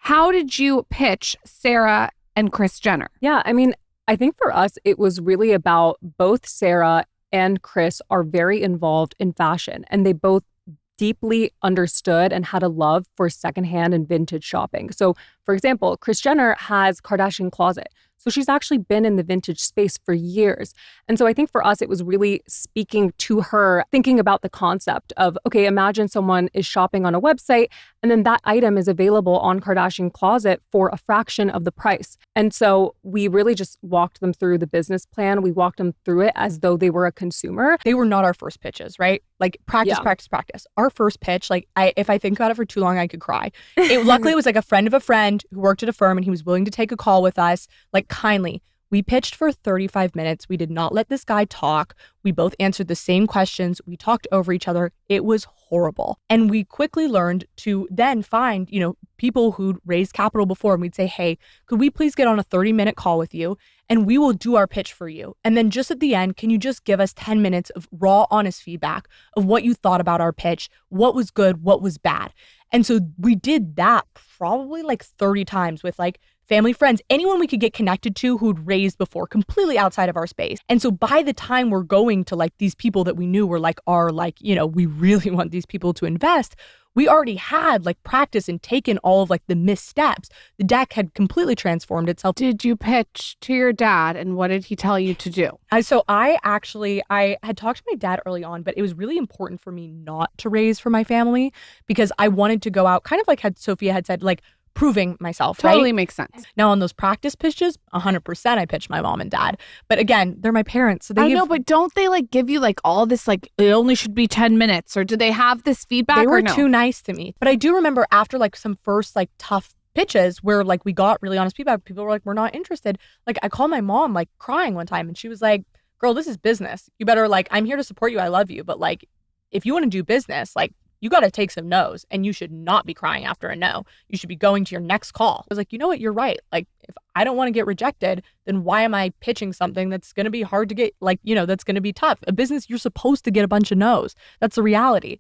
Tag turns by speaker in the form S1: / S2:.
S1: How did you pitch Sarah and Kris Jenner?
S2: Yeah, I mean, I think for us, it was really about both Sarah and Kris are very involved in fashion, and they both deeply understood and had a love for secondhand and vintage shopping. So, for example, Kris Jenner has Kardashian Closet. So she's actually been in the vintage space for years. And so I think for us, it was really speaking to her, thinking about the concept of, okay, imagine someone is shopping on a website and then that item is available on Kardashian Closet for a fraction of the price. And so we really just walked them through the business plan. We walked them through it as though they were a consumer.
S3: They were not our first pitches, right? Like practice. Our first pitch, like if I think about it for too long, I could cry. Luckily, it was like a friend of a friend who worked at a firm and he was willing to take a call with us, like kindly. We pitched for 35 minutes. We did not let this guy talk. We both answered the same questions. We talked over each other. It was horrible. And we quickly learned to then find, people who'd raised capital before. And we'd say, hey, could we please get on a 30-minute call with you? And we will do our pitch for you. And then just at the end, can you just give us 10 minutes of raw, honest feedback of what you thought about our pitch? What was good? What was bad? And so we did that probably like 30 times with like family, friends, anyone we could get connected to who'd raised before, completely outside of our space. And so by the time we're going to like these people that we knew were like we really want these people to invest, we already had like practice and taken all of like the missteps. The deck had completely transformed itself.
S1: Did you pitch to your dad and what did he tell you to do?
S3: So I had talked to my dad early on, but it was really important for me not to raise for my family because I wanted to go out kind of like Sophia had said, like proving myself, right?
S1: Totally makes sense.
S3: Now on those practice pitches, 100% I pitched my mom and dad. But again, they're my parents. So
S1: I know, but don't they like give you like all this like it only should be 10 minutes or do they have this feedback?
S3: They were
S1: or no?
S3: too nice to me. But I do remember after like some first like tough pitches where like we got really honest feedback, people were like, we're not interested. Like I called my mom like crying one time and she was like, girl, this is business. You better like, I'm here to support you. I love you. But like, if you want to do business, like you got to take some no's and you should not be crying after a no. You should be going to your next call. I was like, you know what? You're right. Like if I don't want to get rejected, then why am I pitching something that's going to be hard to get, like, that's going to be tough? A business, you're supposed to get a bunch of no's. That's the reality.